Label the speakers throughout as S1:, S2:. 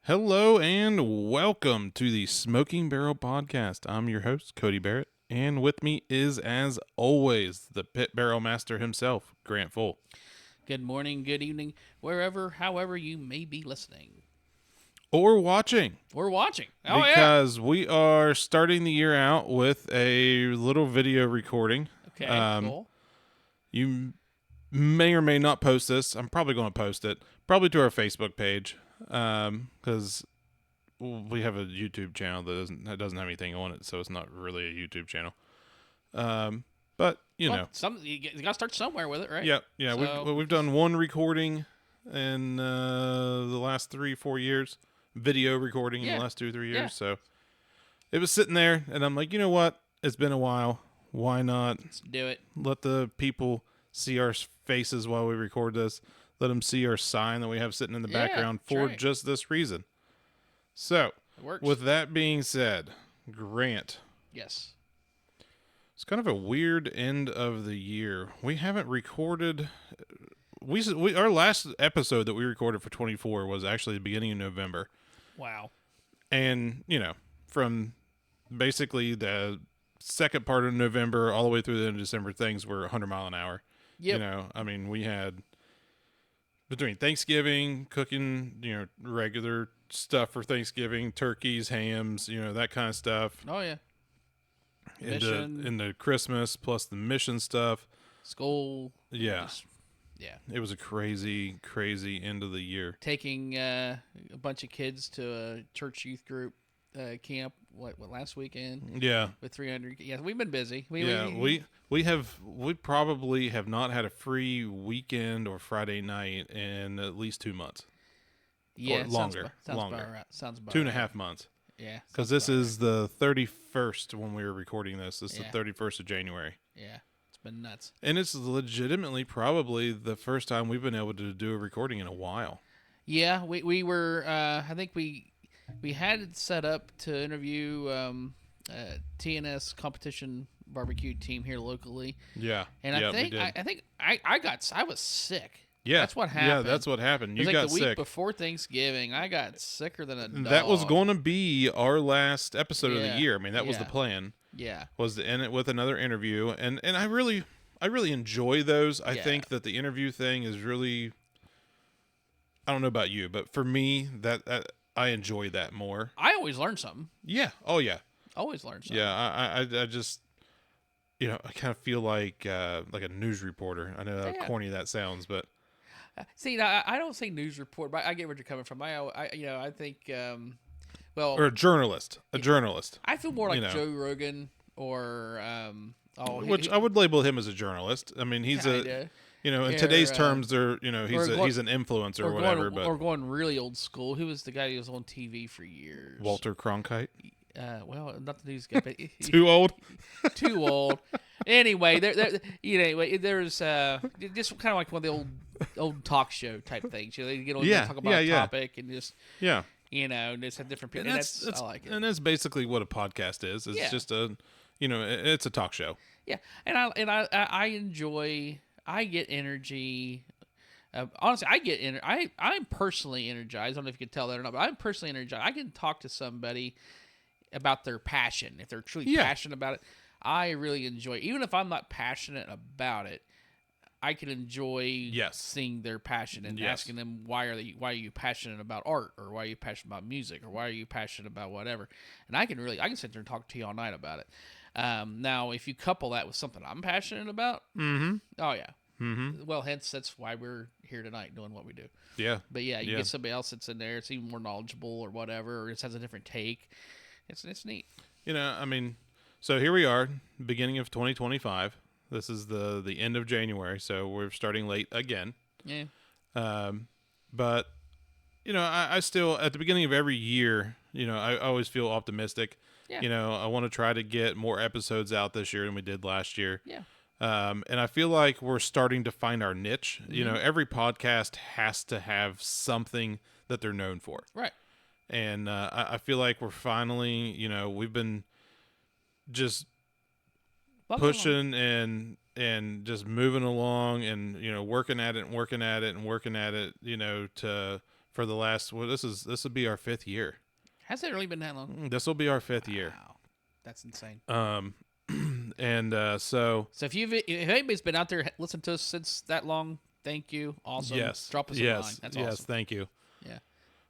S1: Hello and welcome to the Smoking Barrel Podcast. I'm your host, Cody Barrett, and with me is, as always, the Pit Barrel Master himself, Grant Full.
S2: Good morning, good evening, wherever, however you may be listening
S1: Or watching,
S2: or watching. Oh,
S1: because we are starting the year out with a little video recording.
S2: yeah. Okay, cool.
S1: You may or may not post this. I'm probably going to post it, probably to our Facebook page, because we have a YouTube channel that doesn't have anything on it, so it's not really a YouTube channel. But you know,
S2: You got to start somewhere with it, right?
S1: yeah.
S2: So-
S1: We've done one recording in the last 3-4 years, video recording in the
S2: Yeah.
S1: last 2-3 years.
S2: Yeah.
S1: So it was sitting there, and I'm like, you know what? It's been a while. Why not
S2: Let's do it.
S1: let the people see our faces while we record this? Let them see our sign that we have sitting in the
S2: Yeah,
S1: background
S2: that's
S1: for
S2: right.
S1: just this reason. So,
S2: It works.
S1: with that being said, Grant,
S2: yes.
S1: it's kind of a weird end of the year. We haven't recorded. Our last episode that we recorded for 24 was actually the beginning of November,
S2: Wow.
S1: and from basically the second part of November all the way through the end of December, things were 100 mile an hour.
S2: Yep.
S1: I mean, we had between Thanksgiving, cooking, regular stuff for Thanksgiving, turkeys, hams, that kind of stuff.
S2: Oh, yeah. Mission.
S1: into Christmas plus the mission stuff.
S2: School.
S1: Yeah.
S2: Just- yeah.
S1: It was a crazy, crazy end of the year.
S2: Taking a bunch of kids to a church youth group camp, what last weekend
S1: Yeah.
S2: with 300. Yeah, we've been busy.
S1: We probably have not had a free weekend or Friday night in at least 2 months.
S2: Yeah,
S1: longer,
S2: Sounds
S1: longer.
S2: about right. Sounds about
S1: 2.5 months.
S2: Yeah.
S1: Because
S2: sounds
S1: this
S2: about
S1: is the 31st when we were recording this. This is
S2: Yeah.
S1: the 31st of January.
S2: right. Yeah. It's been nuts.
S1: And it's legitimately probably the first time we've been able to do a recording in a while.
S2: Yeah, we were. I think we had it set up to interview TNS competition barbecue team here locally,
S1: Yeah.
S2: and
S1: yeah,
S2: I think
S1: we did.
S2: I was sick.
S1: Yeah,
S2: that's what
S1: Yeah,
S2: happened.
S1: that's what happened.
S2: It
S1: You
S2: was like
S1: got
S2: the week
S1: sick.
S2: before Thanksgiving. I got sicker than a dog.
S1: That was going to be our last episode of the
S2: Yeah,
S1: year. I mean, that was the
S2: yeah.
S1: plan.
S2: Yeah,
S1: Was to end it with another interview, and I really enjoy those. I
S2: Yeah.
S1: think that the interview thing is really. I don't know about you, but for me, that I enjoy that more.
S2: I always learn something.
S1: Yeah. Oh yeah.
S2: Always learn something.
S1: Yeah. I just. I kind of feel like a news reporter. I know how
S2: Yeah.
S1: corny that sounds, but
S2: See, now, I don't say news report, but I get where you're coming from. I think. Well,
S1: or a journalist. A journalist.
S2: I feel more like
S1: you know.
S2: Joe Rogan or
S1: Which I would label him as a journalist. I mean, he's
S2: kinda.
S1: in
S2: Or,
S1: today's terms, they're he's
S2: or
S1: he's an influencer or whatever. But
S2: or going really old school. Who was the guy who was on TV for years?
S1: Walter Cronkite,
S2: Well, not the news guy, but
S1: too old.
S2: too old. Anyway, there's just kind of like one of the old talk show type things. They get on
S1: Yeah,
S2: and talk about a
S1: yeah.
S2: topic and just
S1: Yeah,
S2: just have different people.
S1: and
S2: And
S1: that's
S2: I like it.
S1: and that's basically what a podcast is. It's
S2: Yeah.
S1: just it's a talk show.
S2: Yeah, and I enjoy. I get energy. Honestly, I get I'm personally energized. I don't know if you can tell that or not, but I'm personally energized. I can talk to somebody about their passion if they're truly
S1: Yeah.
S2: passionate about it. I really enjoy, even if I'm not passionate about it. I can enjoy
S1: Yes.
S2: seeing their passion and
S1: Yes.
S2: asking them why are you passionate about art, or why are you passionate about music, or why are you passionate about whatever. And I can sit there and talk to you all night about it. Now, if you couple that with something I'm passionate about,
S1: Mm-hmm.
S2: oh yeah,
S1: Mm-hmm.
S2: well, hence that's why we're here tonight doing what we do.
S1: Yeah.
S2: But yeah, you
S1: Yeah.
S2: get somebody else that's in there, it's even more knowledgeable or whatever, or it has a different take. It's neat.
S1: I mean, so here we are, beginning of 2025. This is the end of January, so we're starting late again.
S2: Yeah.
S1: But I still, at the beginning of every year, I always feel optimistic.
S2: Yeah.
S1: I want to try to get more episodes out this year than we did last year.
S2: Yeah.
S1: And I feel like we're starting to find our niche.
S2: Mm-hmm.
S1: Every podcast has to have something that they're known for.
S2: Right.
S1: And I feel like we're finally, we've been just
S2: Welcome along.
S1: pushing and just moving along and working at it and working at it and working at it, for the last. Well, this will be our 5th year.
S2: Has it really been that long?
S1: This will be our 5th year.
S2: Wow, that's insane.
S1: And so
S2: So if anybody's been out there listening to us since that long, thank you. Awesome.
S1: yes,
S2: Drop us a line. That's
S1: yes,
S2: awesome.
S1: thank you.
S2: Yeah.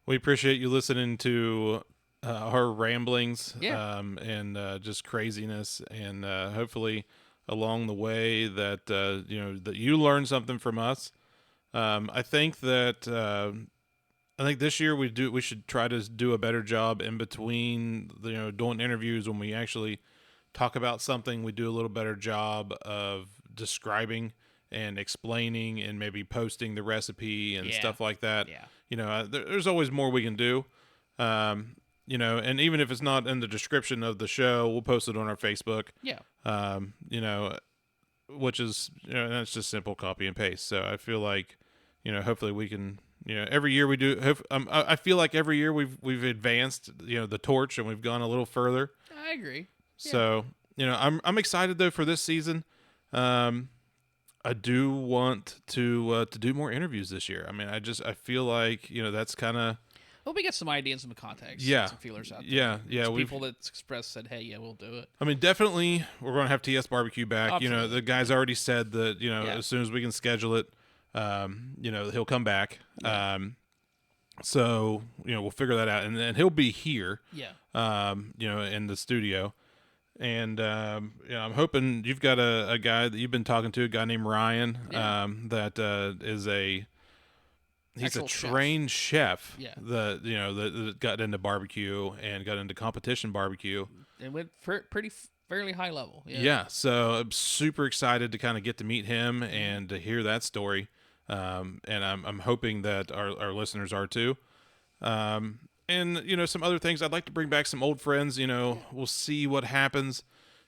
S1: We appreciate you listening to our ramblings,
S2: Yeah.
S1: and just craziness, and hopefully along the way that that you learn something from us. I think that this year we should try to do a better job in between doing interviews. When we actually talk about something, we do a little better job of describing and explaining and maybe posting the recipe and
S2: Yeah.
S1: stuff like that.
S2: Yeah.
S1: There's always more we can do. And even if it's not in the description of the show, we'll post it on our Facebook.
S2: Yeah.
S1: Which is that's just simple copy and paste. So I feel like hopefully we can every year we do. I feel like every year we've advanced the torch, and we've gone a little further.
S2: I agree. Yeah.
S1: So I'm excited though for this season. I do want to do more interviews this year. I mean, I feel like that's kind of.
S2: Well, we got some ideas in the context.
S1: Yeah.
S2: Some feelers out there.
S1: Yeah.
S2: There's people that expressed said, "Hey, yeah, we'll do it."
S1: I mean, definitely we're going to have TS Barbecue back.
S2: Absolutely.
S1: The guy's already said that
S2: Yeah.
S1: as soon as we can schedule it, he'll come back.
S2: Yeah.
S1: So we'll figure that out, and then he'll be here.
S2: Yeah.
S1: In the studio. And I'm hoping you've got a guy that you've been talking to, a guy named Ryan,
S2: Yeah.
S1: that is he's
S2: Actual
S1: a
S2: chef.
S1: trained chef.
S2: Yeah.
S1: That got into barbecue and got into competition barbecue.
S2: It went fairly high level. Yeah.
S1: Yeah, so I'm super excited to kind of get to meet him and to hear that story. And I'm hoping that our listeners are too. And some other things. I'd like to bring back some old friends. We'll see what happens.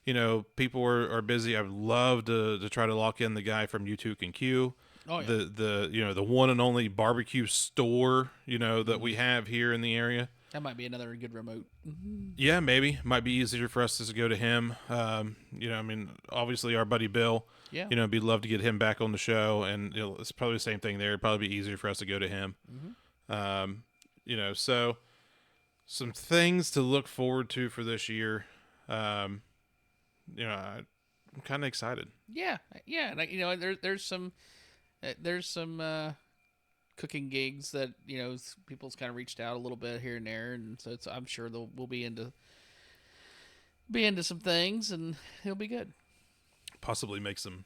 S1: People are busy. I'd love to try to lock in the guy from U2 Can Q.
S2: Oh, yeah.
S1: The one and only barbecue store that we have here in the area.
S2: That might be another good remote.
S1: Yeah, maybe might be easier for us to go to him. I mean, obviously our buddy Bill.
S2: Yeah.
S1: We'd love to get him back on the show, and it's probably the same thing there. It'd probably be easier for us to go to him. So some things to look forward to for this year. I'm kind of excited.
S2: Yeah. Yeah. Like there's some cooking gigs that people's kind of reached out a little bit here and there, and so I'm sure we'll be into some things, and it'll be good.
S1: Possibly make some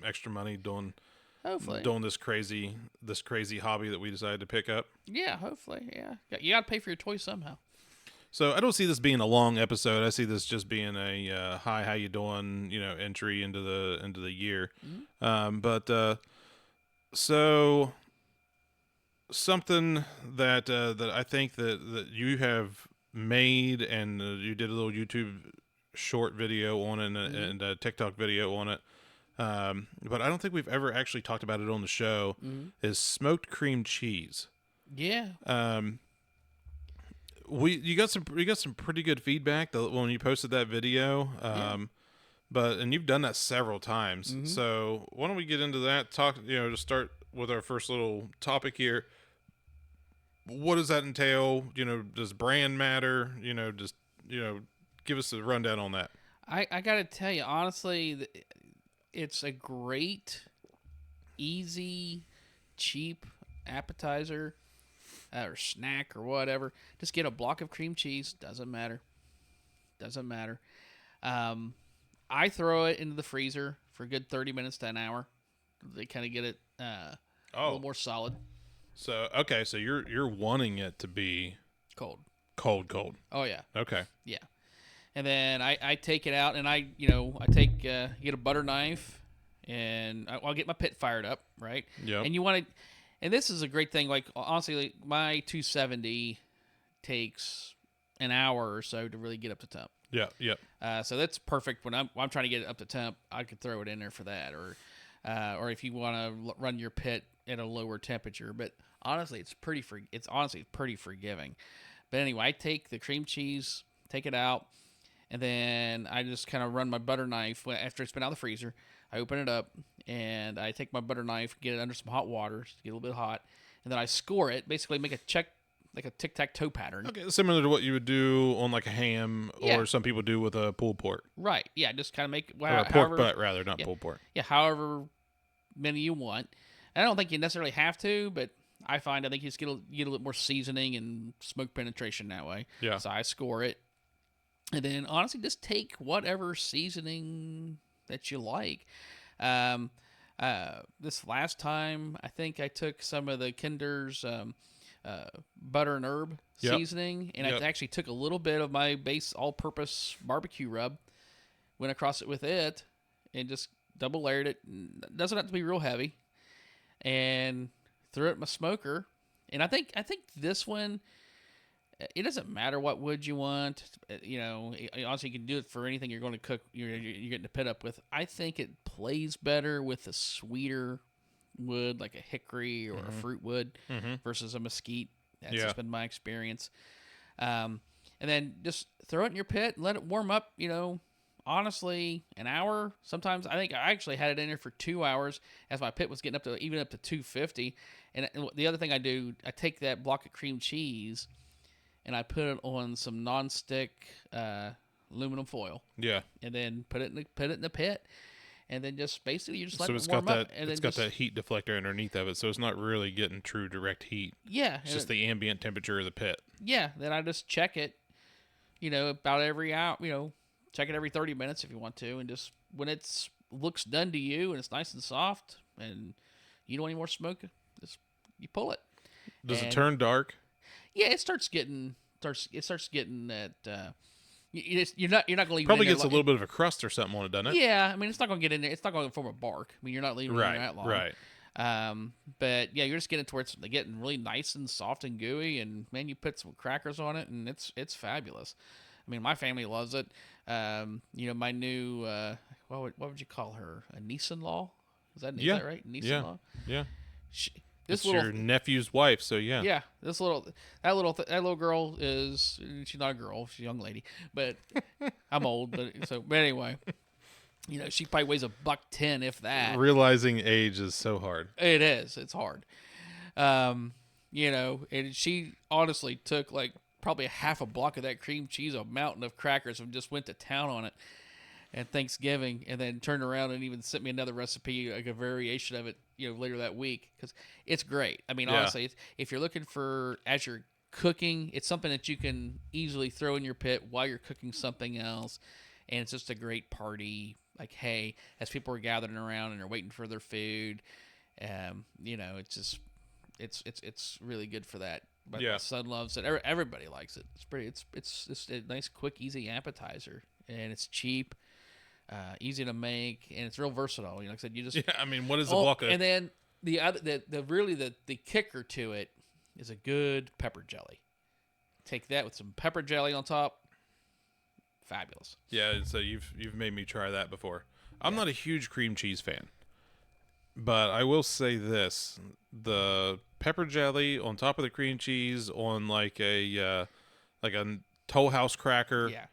S1: extra money doing
S2: Hopefully.
S1: this crazy hobby that we decided to pick up.
S2: Yeah, hopefully. Yeah. You got to pay for your toys somehow.
S1: So I don't see this being a long episode. I see this just being a hi, how you doing? Entry into the year. So something that I think that you have made, and you did a little YouTube short video on it and a TikTok video on it. But I don't think we've ever actually talked about it on the show. Is smoked cream cheese.
S2: Yeah.
S1: You got some pretty good feedback when you posted that video. And you've done that several times. So why don't we get into that? Talk, to start with our first little topic here. What does that entail? Does brand matter? Just give us a rundown on that.
S2: I got to tell you, honestly, it's a great, easy, cheap appetizer or snack or whatever. Just get a block of cream cheese. Doesn't matter. I throw it into the freezer for a good 30 minutes to an hour. They kind of get it a little more solid.
S1: So okay, so you're wanting it to be
S2: Cold.
S1: Cold.
S2: Oh yeah.
S1: Okay.
S2: Yeah. And then I take it out, and I get a butter knife, and I'll get my pit fired up, right?
S1: Yeah.
S2: And you want to, and this is a great thing. Like honestly, like, my 270 takes an hour or so to really get up to temp.
S1: Yeah. Yeah.
S2: So that's perfect when I'm trying to get it up to temp. I could throw it in there for that, or if you want to run your pit at a lower temperature. But honestly, it's pretty forgiving. But anyway, I take the cream cheese, take it out, and then I just kind of run my butter knife after it's been out of the freezer. I open it up, and I take my butter knife, get it under some hot water, get a little bit hot, and then I score it. Basically, make a check like a tic-tac-toe pattern.
S1: Okay, similar to what you would do on like a ham,
S2: Yeah.
S1: or some people do with a pulled pork,
S2: Right. Yeah. Just kind of make
S1: or a pork butt rather, not pulled pork.
S2: Yeah. However many you want. And I don't think you necessarily have to, but I think you just get a little more seasoning and smoke penetration that way.
S1: Yeah.
S2: So I score it, and then honestly, just take whatever seasoning that you like. This last time, I think I took some of the Kinder's butter and herb
S1: Yep.
S2: seasoning, and
S1: Yep.
S2: I actually took a little bit of my base all-purpose barbecue rub, went across it with it, and just double layered it. Doesn't have to be real heavy, and threw it in my smoker. And I think this one, it doesn't matter what wood you want. Honestly, you can do it for anything you're going to cook. You're getting the pit up with. I think it plays better with a sweeter wood, like a hickory or a fruit wood, versus a mesquite. That's just been my experience. And then just throw it in your pit and let it warm up. Honestly, an hour. Sometimes I think I actually had it in there for 2 hours as my pit was getting up to 250. And the other thing I do, I take that block of cream cheese and I put it on some nonstick aluminum foil.
S1: Yeah.
S2: And then put it in the pit. And then just basically you just let
S1: So
S2: it
S1: it's
S2: warm
S1: got
S2: up.
S1: that.
S2: And
S1: It's got that heat deflector underneath of it, so it's not really getting true direct heat.
S2: Yeah.
S1: It's just the ambient temperature of the pit.
S2: Yeah. Then I just check it, about every hour, check it every 30 minutes if you want to. And just when it looks done to you and it's nice and soft and you don't want any more smoke, you pull it.
S1: Does it turn dark?
S2: Yeah, it starts getting that. You're not going to leave.
S1: Probably
S2: it in
S1: gets
S2: there
S1: a little bit of a crust or something on it, doesn't it?
S2: Yeah, I mean it's not going to get in there. It's not going to form a bark. I mean you're not leaving it in there that long.
S1: Right.
S2: But yeah, you're just getting to where it's getting really nice and soft and gooey, and man, you put some crackers on it, and it's fabulous. I mean, my family loves it. My new what would you call her? A niece-in-law? Is that right? Niece-in-law.
S1: Yeah.
S2: This
S1: it's your nephew's wife, so yeah.
S2: Yeah, that little girl she's not a girl, she's a young lady, but I'm old, but anyway, she probably weighs $110 if that.
S1: Realizing age is so hard.
S2: It is. It's hard. And she honestly took like probably a half a block of that cream cheese, a mountain of crackers, and just went to town on it at Thanksgiving, and then turned around and even sent me another recipe, like a variation of it, later that week, because it's great. I mean, honestly, if you're looking for, as you're cooking, it's something that you can easily throw in your pit while you're cooking something else, and it's just a great party. Like, hey, as people are gathering around and they're waiting for their food, it's just, it's really good for that. But my son loves it. Everybody likes it. It's just a nice, quick, easy appetizer, and it's cheap. Easy to make, and it's real versatile. Like I said, you just
S1: I mean, what is a block of?
S2: And then the kicker to it is a good pepper jelly. Take that with some pepper jelly on top. Fabulous.
S1: Yeah, so you've made me try that before. I'm not a huge cream cheese fan, but I will say this: the pepper jelly on top of the cream cheese on like a Toll House cracker.
S2: Yeah.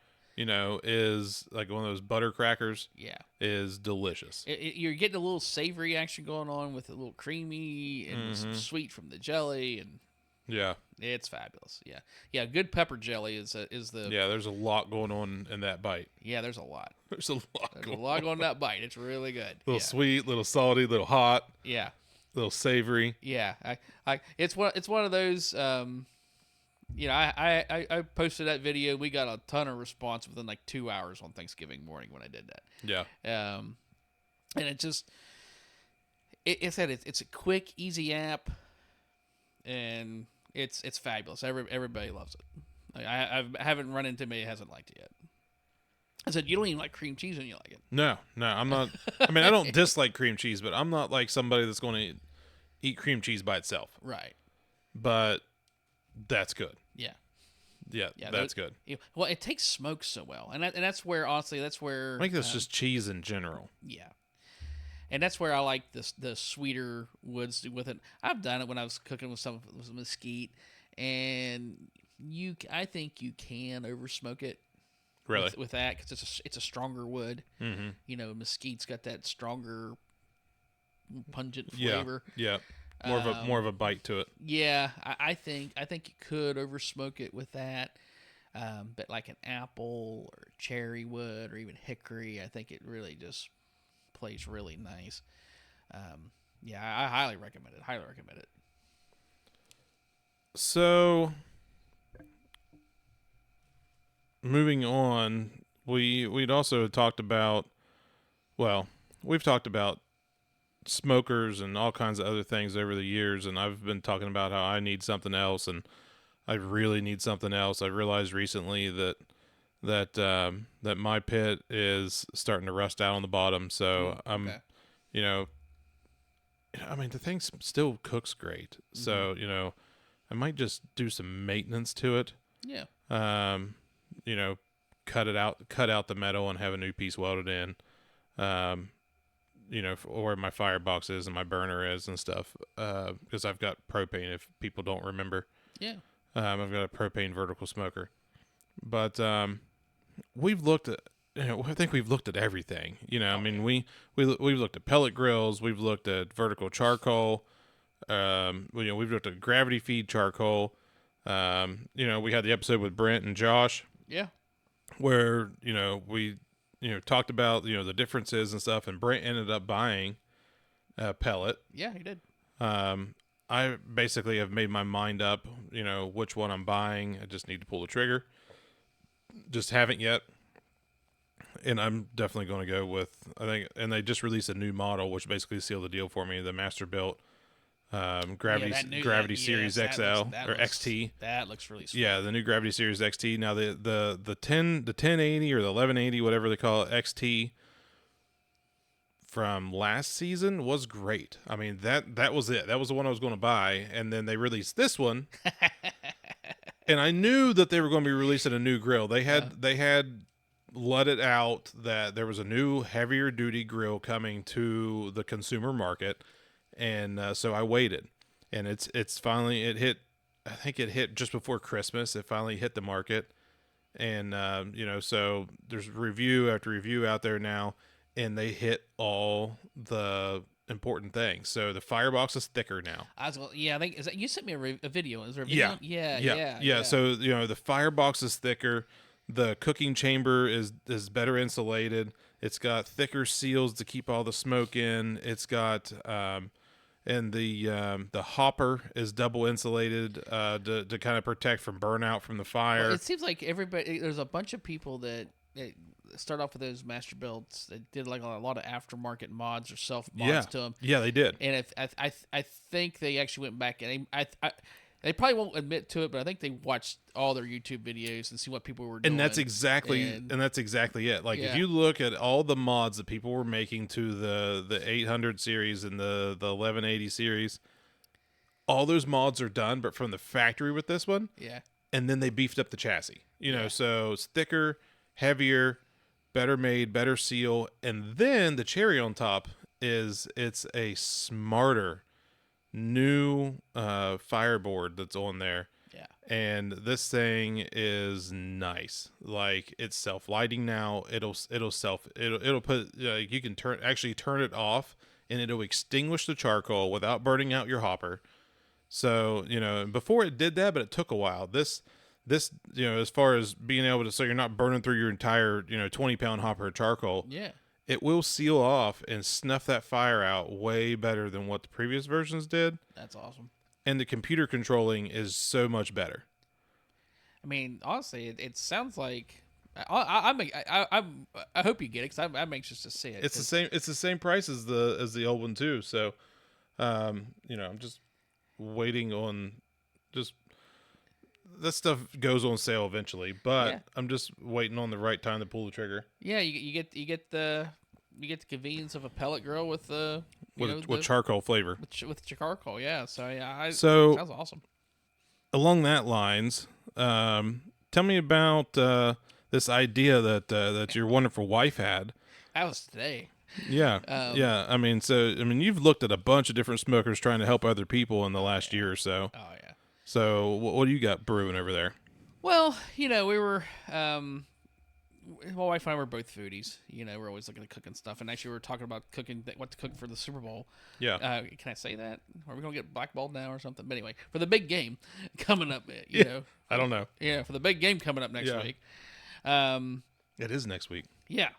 S1: Is like one of those butter crackers.
S2: Yeah.
S1: Is delicious.
S2: You're getting a little savory action going on with a little creamy and some sweet from the jelly, and
S1: yeah,
S2: it's fabulous. Yeah. Yeah. Good pepper jelly is the.
S1: Yeah, there's a lot going on in that bite.
S2: Yeah, there's a lot.
S1: There's a lot going on
S2: in that bite. It's really good.
S1: Little sweet, little salty, little hot.
S2: Yeah.
S1: Little savory.
S2: Yeah. It's one of those. I posted that video. We got a ton of response within like 2 hours on Thanksgiving morning when I did that.
S1: Yeah.
S2: And it just, it's a quick, easy app, and it's fabulous. Everybody loves it. I haven't run into anybody who hasn't liked it yet. I said, you don't even like cream cheese and you like it.
S1: No, I'm not. I mean, I don't dislike cream cheese, but I'm not like somebody that's going to eat cream cheese by itself.
S2: Right.
S1: But that's good.
S2: Yeah.
S1: Yeah, that's good.
S2: Well, it takes smoke so well, and that's where honestly, that's where
S1: I think that's just cheese in general.
S2: Yeah, and that's where I like the sweeter woods with it. I've done it when I was cooking with some mesquite, and I think you can over smoke it.
S1: Really,
S2: with that, because it's a stronger wood.
S1: Mm-hmm.
S2: Mesquite's got that stronger, pungent flavor.
S1: Yeah. More of a bite to it.
S2: Yeah, I think you could over smoke it with that. But like an apple or cherry wood or even hickory, I think it really just plays really nice. Yeah, I highly recommend it. Highly recommend it.
S1: So moving on, we'd also talked about, well, we've talked about smokers and all kinds of other things over the years, and I've been talking about how I need something else, and I really need something else. I realized recently that my pit is starting to rust out on the bottom, so I'm,
S2: Okay.
S1: you know, I mean the thing still cooks great, so I might just do some maintenance to it.
S2: Yeah.
S1: Um, you know, cut out the metal, and have a new piece welded in. Um, where my firebox is and my burner is and stuff. Because I've got propane. If people don't remember,
S2: Yeah.
S1: I've got a propane vertical smoker. But we've looked at. I think we've looked at everything. I mean, we've looked at pellet grills. We've looked at vertical charcoal. We've looked at gravity feed charcoal. We had the episode with Brent and Josh
S2: Yeah.
S1: where we talked about the differences and stuff, and Brent ended up buying a pellet.
S2: Yeah, he did.
S1: I basically have made my mind up, which one I'm buying. I just need to pull the trigger. Just haven't yet. And I'm definitely going to go with, I think, and they just released a new model, which basically sealed the deal for me. The Masterbuilt Gravity Series XL or XT.
S2: That looks really sweet.
S1: Yeah, the new Gravity Series XT. Now the 1080 or the 1180, whatever they call it, XT from last season was great. I mean, that was it. That was the one I was going to buy, and then they released this one. And I knew that they were going to be releasing a new grill. They had let it out that there was a new heavier duty grill coming to the consumer market. And so I waited, and it's finally it hit. I think it hit just before Christmas. It finally hit the market, and so there's review after review out there now, and they hit all the important things. So the firebox is thicker now.
S2: I think you sent me a video. Is there a video?
S1: Yeah. So the firebox is thicker. The cooking chamber is better insulated. It's got thicker seals to keep all the smoke in. It's got and the hopper is double insulated to kind of protect from burnout from the fire.
S2: Well, it seems like there's a bunch of people that start off with those Masterbuilts that did like a lot of aftermarket mods or self mods to them.
S1: Yeah, they did.
S2: And if I think they actually went back and they probably won't admit to it, but I think they watched all their YouTube videos and see what people were doing.
S1: And that's exactly it. Like if you look at all the mods that people were making to the 800 series and the 1180 series, all those mods are done, but from the factory with this one.
S2: Yeah.
S1: And then they beefed up the chassis. So it's thicker, heavier, better made, better seal, and then the cherry on top is it's a smarter new fireboard that's on there.
S2: Yeah.
S1: And this thing is nice. Like it's self-lighting now. It'll put you can turn it off, and it'll extinguish the charcoal without burning out your hopper. So, before it did that, but it took a while. This as far as being able to, so you're not burning through your entire 20-pound hopper of charcoal.
S2: Yeah.
S1: It will seal off and snuff that fire out way better than what the previous versions did.
S2: That's awesome.
S1: And the computer controlling is so much better.
S2: I mean, honestly, it sounds like I hope you get it because I'm anxious to see it.
S1: It's the same. It's the same price as the old one too. So, I'm just waiting on just that stuff goes on sale eventually, but I'm just waiting on the right time to pull the trigger.
S2: Yeah, you get the convenience of a pellet grill with
S1: with charcoal flavor.
S2: With charcoal, yeah. So yeah, sounds awesome.
S1: Along that lines, tell me about this idea that your wonderful wife had.
S2: That was today.
S1: Yeah, yeah. I mean, you've looked at a bunch of different smokers trying to help other people in the last year or so.
S2: Oh yeah.
S1: So what do you got brewing over there?
S2: Well, we my wife and I were both foodies. You know, we're always looking at cooking stuff. And actually, we were talking about cooking, what to cook for the Super Bowl.
S1: Yeah.
S2: Can I say that? Are we gonna get blackballed now or something? But anyway, for the big game coming up,
S1: I don't know.
S2: Yeah, for the big game coming up next week.
S1: It is next week.
S2: Yeah.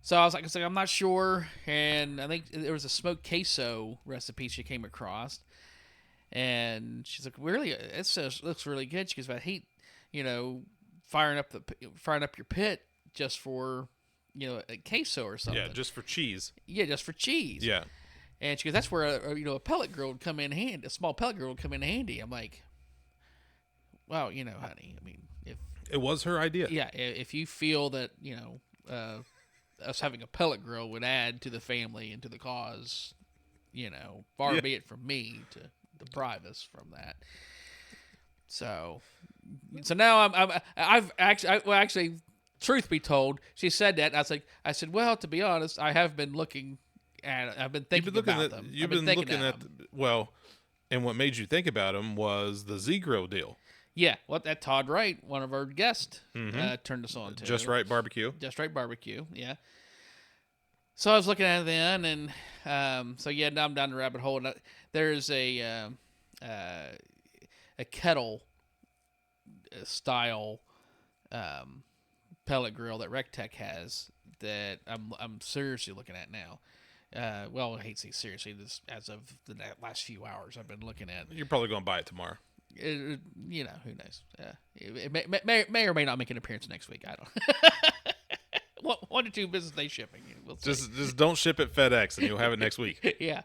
S2: So I was like, I'm not sure, and I think there was a smoked queso recipe she came across, and she's like, really, looks really good. She goes, I hate, firing up your pit just for, a queso or something.
S1: Yeah, just for cheese.
S2: Yeah, just for cheese.
S1: Yeah.
S2: And she goes, that's where a pellet grill would come in handy. A small pellet grill would come in handy. I'm like, well, honey, I mean, if
S1: It was her idea.
S2: yeah, if you feel that us having a pellet grill would add to the family and to the cause, far be it from me to deprive us from that. So now I've actually, truth be told, she said that. And I said, well, to be honest, I have been looking at. I've been thinking about them.
S1: You've been looking at well, and what made you think about them was the Z-Grill deal.
S2: Yeah, that Todd Wright, one of our guests, turned us on to.
S1: Just Right Barbecue.
S2: Just Right Barbecue, yeah. So I was looking at it then, and now I'm down the rabbit hole. And there's a kettle style pellet grill that RecTech has that I'm seriously looking at now. Well, I hate to say seriously. This as of the last few hours, I've been looking at.
S1: You're probably going to buy it tomorrow.
S2: Who knows? It may or may not make an appearance next week. I don't. 1 to 2 business day shipping. We'll see.
S1: Just don't ship it FedEx, and you'll have it next week.
S2: Yeah.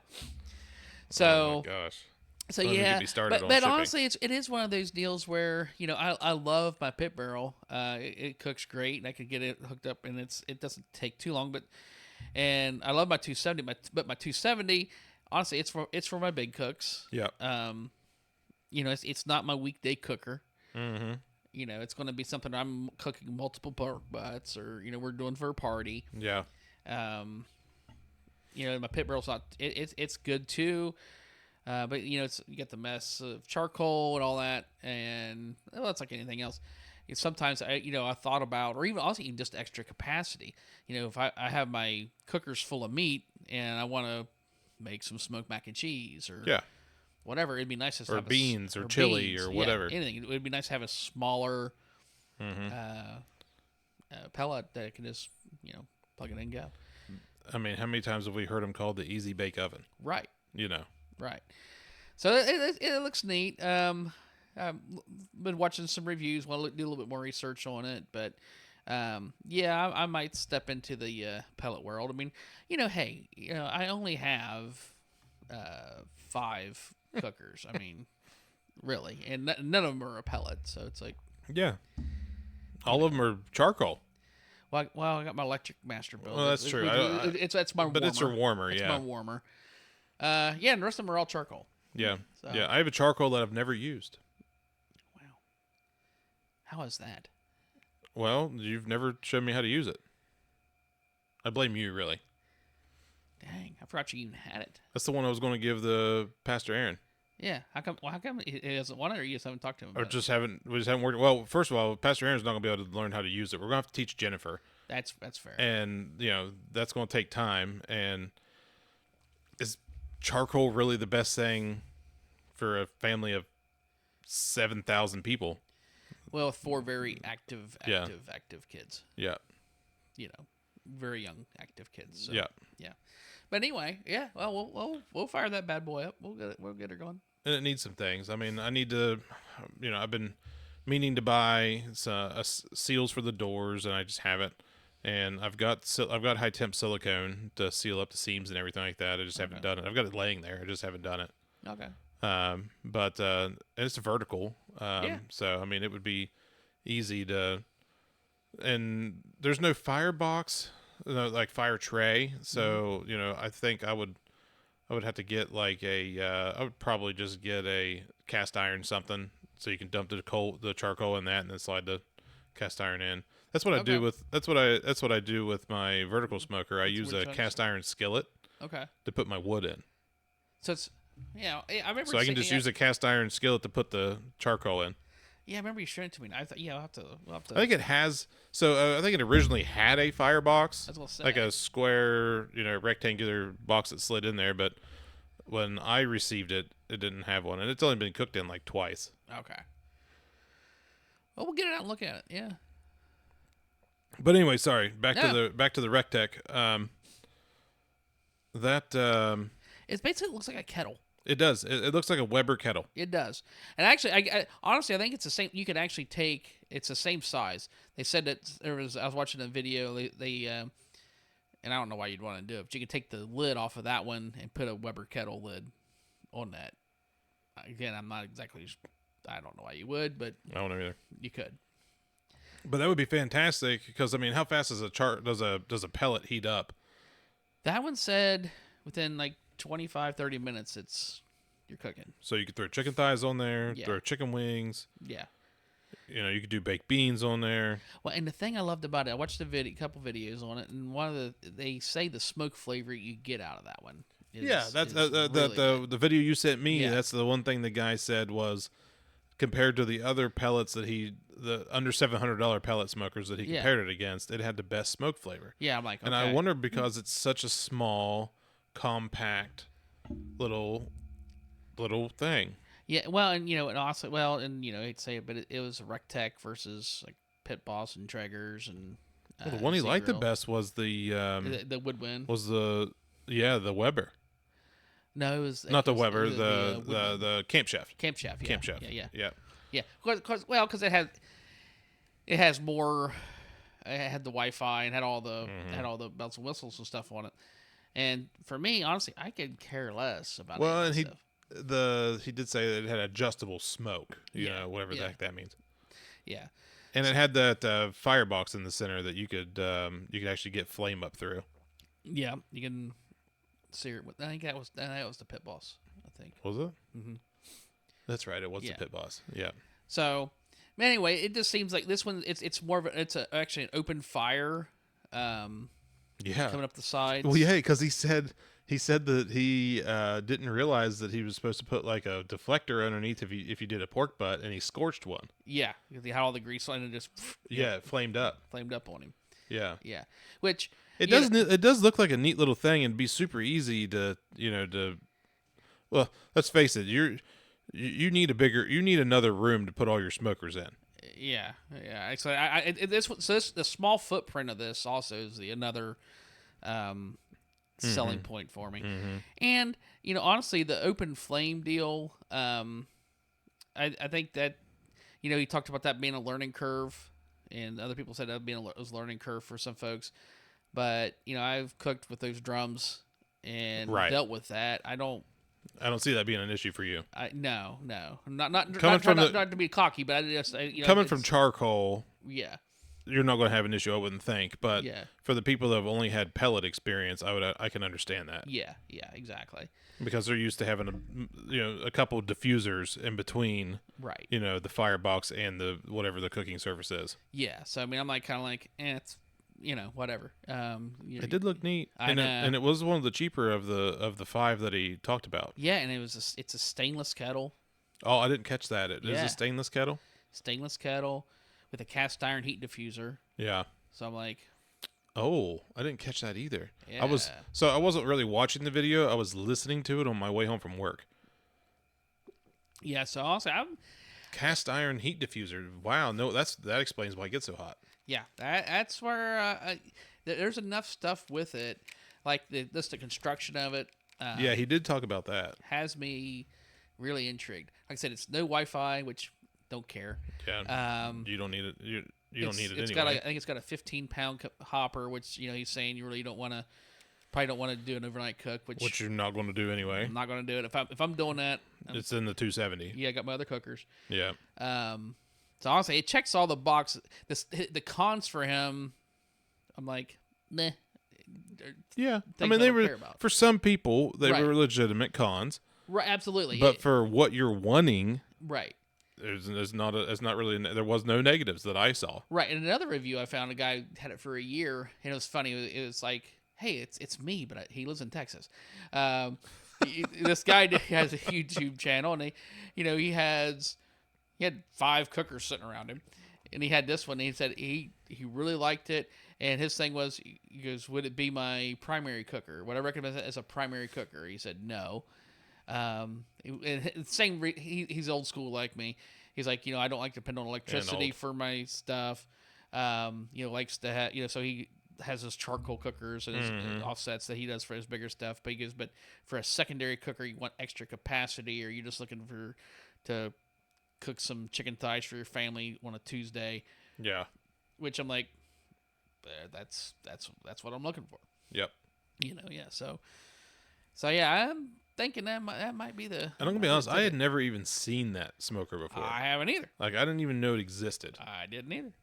S2: So.
S1: Oh my gosh.
S2: So
S1: Don't even
S2: yeah,
S1: get me started
S2: but
S1: on shipping.
S2: honestly, it is one of those deals where I love my pit barrel. It cooks great, and I can get it hooked up, and it doesn't take too long. And I love my 270, but my 270, honestly, it's for my big cooks.
S1: Yeah.
S2: It's not my weekday cooker.
S1: Mm-hmm.
S2: It's going to be something I'm cooking multiple pork butts, or we're doing for a party.
S1: Yeah.
S2: My pit barrel's not. It's good too. But you get the mess of charcoal and all that, and it's like anything else. Sometimes I thought about, or even also even just extra capacity. If I have my cookers full of meat and I want to make some smoked mac and cheese or whatever, it'd be nice to have
S1: beans or chili or whatever.
S2: Anything. It would be nice to have a smaller pellet that I can just plug it in and go.
S1: I mean, how many times have we heard them called the Easy Bake Oven?
S2: Right. Right. So it looks neat. I've been watching some reviews. Want to do a little bit more research on it, but I might step into the pellet world. I mean, I only have 5 cookers. I mean, really, and none of them are a pellet. So it's like,
S1: all of them are charcoal.
S2: Well, I got my electric master built.
S1: Well, that's true.
S2: That's my warmer.
S1: But it's a warmer,
S2: It's
S1: yeah.
S2: my warmer. And the rest of them are all charcoal.
S1: Yeah.
S2: So.
S1: Yeah, I have a charcoal that I've never used.
S2: Wow. How is that?
S1: Well, you've never shown me how to use it. I blame you, really.
S2: Dang, I forgot you even had it.
S1: That's the one I was going to give the Pastor Aaron.
S2: Yeah. How come he doesn't want it, or you just haven't talked to him about
S1: we just haven't worked. Well, first of all, Pastor Aaron's not going to be able to learn how to use it. We're going to have to teach Jennifer.
S2: That's fair.
S1: And, that's going to take time. And is charcoal really the best thing for a family of 7,000 people?
S2: Well, 4 very active kids.
S1: Yeah.
S2: Very young active kids. So,
S1: yeah.
S2: But anyway, well, we'll fire that bad boy up. We'll get her going.
S1: And it needs some things. I mean, I need to, I've been meaning to buy seals for the doors, and I just haven't. And I've got high temp silicone to seal up the seams and everything like that. I just haven't done it. I've got it laying there. I just haven't done it.
S2: Okay.
S1: But it's vertical. So I mean, it would be easy to. And there's no firebox, like fire tray. So I think I would have to get like I would probably just get a cast iron something, so you can dump the charcoal in that and then slide the cast iron in. That's what I do with that's what I do with my vertical smoker. I use a cast iron skillet to put my wood in.
S2: So it's I remember.
S1: So I can just use a cast iron skillet to put the charcoal in.
S2: Yeah, I remember you showed it to me. And I thought, yeah, we'll have to.
S1: I think it has. So I think it originally had a firebox,
S2: I was gonna say.
S1: like a square, rectangular box that slid in there. But when I received it, it didn't have one, and it's only been cooked in like twice.
S2: Okay. Well, we'll get it out and look at it. Yeah.
S1: But anyway, sorry. Back
S2: No.
S1: to the Rectech.
S2: It basically looks like a kettle.
S1: It does. It looks like a Weber kettle.
S2: It does. And actually, I honestly, I think it's the same. You can actually take. It's the same size. They said that there was. I was watching a video. They and I don't know why you'd want to do it, but you can take the lid off of that one and put a Weber kettle lid on that. Again, I'm not exactly. I don't know why you would, but
S1: I don't know either.
S2: you could.
S1: But that would be fantastic because I mean, how fast does a pellet heat up?
S2: That one said within like 25, 30 minutes, you're cooking.
S1: So you could throw chicken thighs on there,
S2: Yeah.
S1: throw chicken wings.
S2: Yeah.
S1: You could do baked beans on there.
S2: Well, and the thing I loved about it, I watched a couple videos on it, and they say the smoke flavor you get out of that one.
S1: That's
S2: really good.
S1: the video you sent me.
S2: Yeah.
S1: That's the one thing the guy said was compared to the other pellets the under $700 pellet smokers that he
S2: Yeah.
S1: compared it against, it had the best smoke flavor.
S2: Yeah, I'm like, okay.
S1: And I wonder because it's such a small, compact, little thing.
S2: Yeah, well, and and also, I hate to say it, but it was Rectech versus like Pit Boss and Traegers and.
S1: Well, the one he liked the
S2: Seagrill.
S1: best was
S2: The Woodwind.
S1: the Weber.
S2: No, it was
S1: Not the
S2: it was-
S1: Weber,
S2: it was Woodwind.
S1: the Camp Chef.
S2: Camp Chef. Yeah.
S1: Camp Chef.
S2: Yeah. Because it has more. It had the Wi-Fi and had all the bells and whistles and stuff on it. And for me, honestly, I could care less about.
S1: Well,
S2: any
S1: and
S2: of that stuff.
S1: he did say that it had adjustable smoke. Whatever the
S2: yeah.
S1: heck that means.
S2: Yeah.
S1: And it had that firebox in the center that you could actually get flame up through.
S2: Yeah, you can see it. I think that was the Pit Boss. I think.
S1: Was it?
S2: Mm-hmm.
S1: That's right. It was
S2: Yeah.
S1: the Pit Boss. Yeah.
S2: So, anyway, it just seems like this one. It's more of actually an open fire.
S1: Yeah.
S2: Coming up the sides.
S1: Well, yeah, because he said that he didn't realize that he was supposed to put like a deflector underneath if you did a pork butt, and he scorched one.
S2: Yeah, because he had all the grease on it and just
S1: Yeah, it flamed up.
S2: flamed up on him.
S1: Yeah.
S2: Yeah, which
S1: It
S2: you
S1: does. It does look like a neat little thing and be super easy to. Well, let's face it. You need another room to put all your smokers in.
S2: Yeah. Actually, the small footprint of this also is another selling point for me.
S1: Mm-hmm.
S2: And honestly, the open flame deal. I think that he talked about that being a learning curve, and other people said that was a learning curve for some folks. But I've cooked with those drums and
S1: Right.
S2: dealt with that. I don't
S1: see that being an issue for you.
S2: no, not
S1: Coming from
S2: not to be cocky, but I just
S1: Coming from charcoal,
S2: yeah,
S1: you're not going to have an issue. I wouldn't think, but
S2: Yeah.
S1: for the people that have only had pellet experience, I can understand that
S2: yeah, exactly,
S1: because they're used to having a couple diffusers in between,
S2: right,
S1: the firebox and the whatever the cooking surface is.
S2: yeah. So I mean, I'm like kind of like, it's whatever.
S1: It did look neat,
S2: I
S1: and
S2: know.
S1: and it was one of the cheaper of the five that he talked about.
S2: Yeah, and it's a stainless kettle,
S1: Oh, I didn't catch that. It is
S2: Yeah.
S1: a stainless kettle.
S2: With a cast iron heat diffuser.
S1: Yeah.
S2: So I'm like,
S1: Oh, I didn't catch that either.
S2: Yeah.
S1: I wasn't really watching the video. I was listening to it on my way home from work.
S2: yeah. So also,
S1: Cast iron heat diffuser. Wow, no, that explains why it gets so hot.
S2: yeah, that's where there's enough stuff with it, like the construction of it.
S1: Yeah, he did talk about that.
S2: Has me really intrigued. Like I said, it's no Wi-Fi, which don't care.
S1: Yeah. You don't need it. You don't need it
S2: It's
S1: anyway.
S2: got I think it's got a 15-pound hopper, which he's saying you really probably don't want to do an overnight cook,
S1: which you're not going to do anyway.
S2: I'm not going to do it. If I'm doing that,
S1: It's in the 270.
S2: yeah, I got my other cookers.
S1: Yeah.
S2: So honestly, it checks all the boxes. The cons for him, I'm like, meh.
S1: Yeah. I
S2: Things
S1: mean,
S2: I
S1: they
S2: don't
S1: were
S2: care about.
S1: for some people they
S2: Right.
S1: were legitimate cons,
S2: Right, absolutely.
S1: but for what you're wanting,
S2: right.
S1: there's not really there was no negatives that I saw.
S2: Right. In another review, I found a guy had it for a year, and it was funny. It was like, hey, it's me, but he lives in Texas. This guy has a YouTube channel, and he has He had 5 cookers sitting around him, and he had this one. And he said he really liked it, and his thing was, he goes, "Would it be my primary cooker? Would I recommend it as a primary cooker?" He said no. He's old school like me. He's like, I don't like to depend on electricity for my stuff. Likes to have, so he has his charcoal cookers and his offsets that he does for his bigger stuff. But he goes, but for a secondary cooker, you want extra capacity, or you're just looking to cook some chicken thighs for your family on a Tuesday.
S1: Yeah.
S2: Which I'm like, that's what I'm looking for.
S1: Yep.
S2: Yeah. So yeah, I'm thinking that might be the.
S1: And I'm gonna be honest, I had never even seen that smoker before.
S2: I haven't either.
S1: Like, I didn't even know it existed.
S2: I didn't either.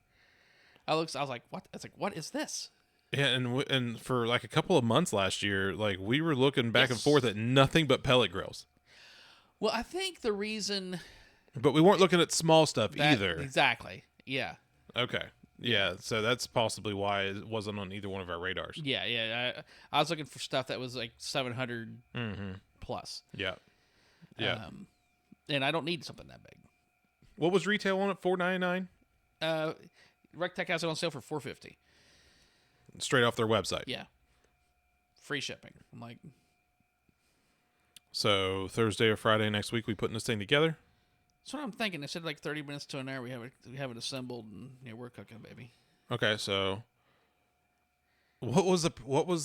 S2: I was like, what? It's like, what is this?
S1: Yeah, and for like a couple of months last year, like, we were looking back and forth at nothing but pellet grills.
S2: Well, I think the reason.
S1: But we weren't looking at small stuff either.
S2: Exactly. Yeah.
S1: Okay. Yeah, so that's possibly why it wasn't on either one of our radars.
S2: Yeah. I was looking for stuff that was like 700 plus.
S1: Yeah. Yeah.
S2: And I don't need something that big.
S1: What was retail on it? $4.99?
S2: RecTech has it on sale for $4.50.
S1: Straight off their website.
S2: Yeah. Free shipping. I'm like.
S1: So Thursday or Friday next week, we putting this thing together?
S2: That's what I'm thinking. They said like 30 minutes to an hour. We have it assembled, and we're cooking, baby.
S1: Okay, so what was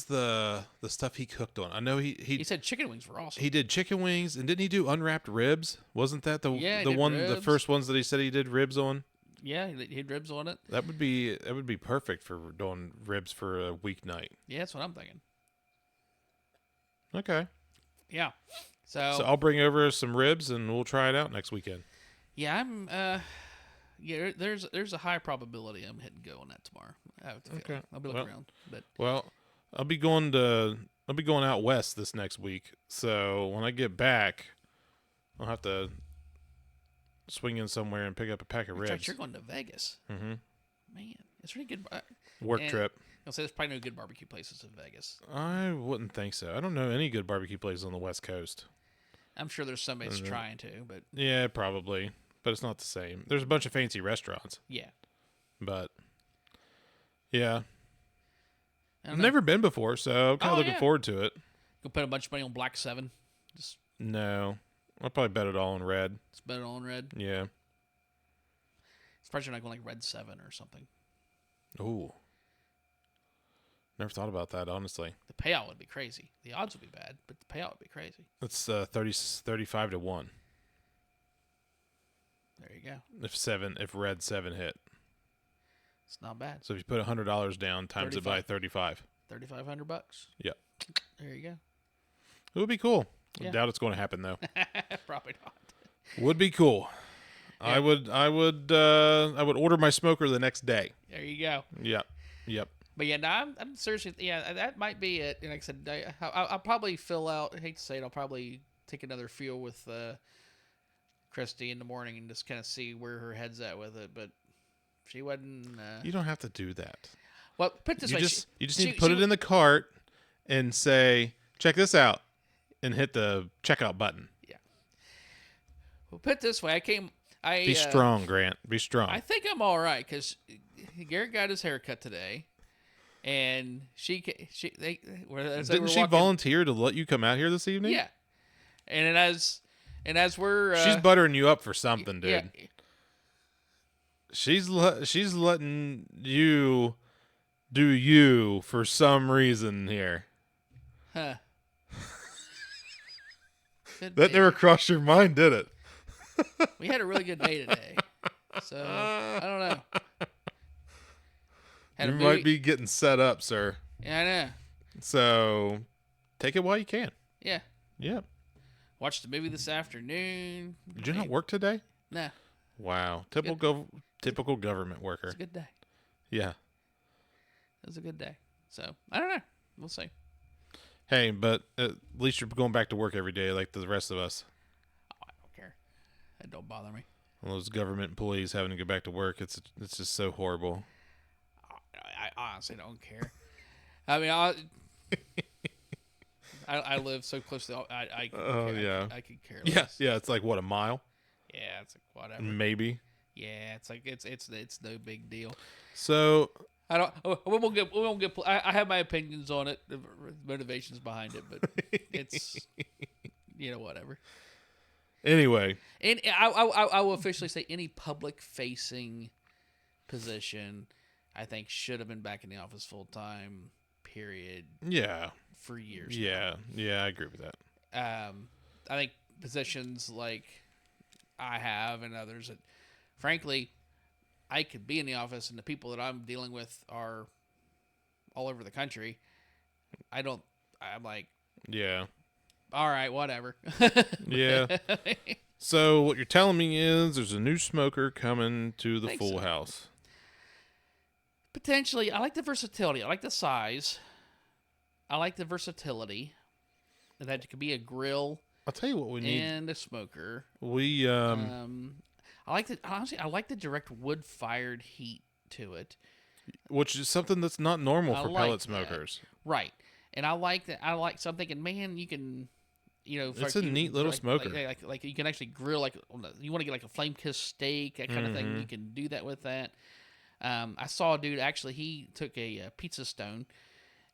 S1: the stuff he cooked on? I know he
S2: said chicken wings were awesome.
S1: He did chicken wings, and didn't he do unwrapped ribs? Wasn't that the first ones that he said he did ribs on?
S2: Yeah, he did ribs on it.
S1: That would be perfect for doing ribs for a weeknight.
S2: Yeah, that's what I'm thinking.
S1: Okay.
S2: Yeah. So
S1: I'll bring over some ribs and we'll try it out next weekend.
S2: Yeah, I'm. There's a high probability I'm hitting go on that tomorrow. Okay. I'll be looking around, but
S1: I'll be going out west this next week. So when I get back, I'll have to swing in somewhere and pick up a pack of ribs.
S2: You're going to Vegas.
S1: Mm-hmm.
S2: Man, it's really good.
S1: Work trip.
S2: I'll say there's probably no good barbecue places in Vegas.
S1: I wouldn't think so. I don't know any good barbecue places on the West Coast.
S2: I'm sure there's somebody that's trying to, but
S1: yeah, probably. But it's not the same. There's a bunch of fancy restaurants.
S2: Yeah.
S1: But yeah. I've never been before, so I'm kind of looking forward to it.
S2: Go put a bunch of money on Black 7.
S1: No. I'll probably bet it all on red.
S2: Just bet it all on red?
S1: Yeah.
S2: Surprised you're not going like red 7 or something.
S1: Ooh. Never thought about that, honestly.
S2: The payout would be crazy. The odds would be bad, but the payout would be crazy.
S1: It's 35 to 1.
S2: There you go.
S1: If red 7 hit.
S2: It's not bad.
S1: So if you put $100 down, times it by 35.
S2: $3,500.
S1: Yep.
S2: There you go.
S1: It would be cool.
S2: Yeah.
S1: I doubt it's going to happen though.
S2: Probably not.
S1: Would be cool. Yeah. I would order my smoker the next day.
S2: There you go.
S1: Yep.
S2: But yeah, no, I'm seriously. Yeah, that might be it. And like I said, I'll probably fill out. I hate to say it, I'll probably take another feel with Christy in the morning and just kind of see where her head's at with it. But she wasn't.
S1: You don't have to do that.
S2: Well, put it this way.
S1: You just need to put it in the cart and say, "Check this out," and hit the checkout button.
S2: Yeah. Well, put it this way.
S1: Be strong, Grant. Be strong.
S2: I think I'm all right because Garrett got his haircut today. And didn't
S1: she volunteer to let you come out here this evening?
S2: Yeah, and as we're
S1: she's buttering you up for something, dude.
S2: Yeah.
S1: She's letting you do you for some reason here.
S2: Huh?
S1: That never crossed your mind, did it?
S2: We had a really good day today, so I don't know.
S1: You might be getting set up, sir.
S2: Yeah, I know.
S1: So, take it while you can.
S2: Yeah.
S1: Yeah.
S2: Watched the movie this afternoon.
S1: Did you not work today?
S2: No.
S1: Wow. Typical government worker.
S2: It's a good day.
S1: Yeah.
S2: It was a good day. So, I don't know. We'll see.
S1: Hey, but at least you're going back to work every day like the rest of us.
S2: Oh, I don't care. That don't bother me.
S1: All those government employees having to go back to work, it's just so horrible.
S2: I honestly don't care. I mean, I live so close to I could care less.
S1: Yeah, it's like, what, a mile?
S2: Yeah, it's like, whatever.
S1: maybe.
S2: Yeah, it's like it's no big deal.
S1: So
S2: I don't. We won't get. I have my opinions on it, the motivations behind it, but it's whatever.
S1: anyway,
S2: And I will officially say any public facing position, I think should have been back in the office full time. Period.
S1: yeah,
S2: For years.
S1: yeah, I agree with that.
S2: I think positions like I have and others that, frankly, I could be in the office and the people that I'm dealing with are all over the country. I'm like,
S1: Yeah,
S2: all right, whatever.
S1: yeah. So what you're telling me is there's a new smoker coming to the
S2: Think
S1: Full
S2: so.
S1: House.
S2: Potentially, I like the versatility. I like the size. I like the versatility. That it could be a grill
S1: I'll tell you what we need.
S2: and a smoker.
S1: We
S2: I like the honestly. I like the direct wood fired heat to it.
S1: which is something that's not normal
S2: I
S1: for
S2: like
S1: pellet
S2: that.
S1: Smokers.
S2: Right, and I like that. I like. So I'm thinking, man, you can,
S1: It's a neat little smoker.
S2: Like you can actually grill you want to get like a flame kissed steak, that kind of thing. You can do that with that. I saw a dude actually. He took a pizza stone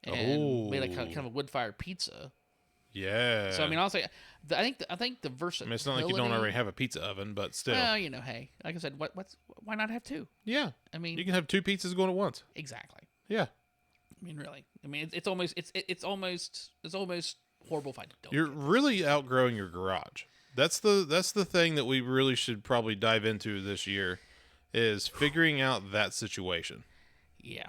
S2: and made a kind of a wood fired pizza.
S1: Yeah.
S2: So I mean, honestly, I think the versatility.
S1: it's not like you don't already have a pizza oven, but still.
S2: Well, hey, like I said, why not have two?
S1: Yeah.
S2: I mean,
S1: You can have two pizzas going at once.
S2: exactly.
S1: Yeah.
S2: I mean, really. I mean, it's almost horrible if I don't.
S1: You're really outgrowing your garage. That's the thing that we really should probably dive into this year is figuring out that situation.
S2: Yeah.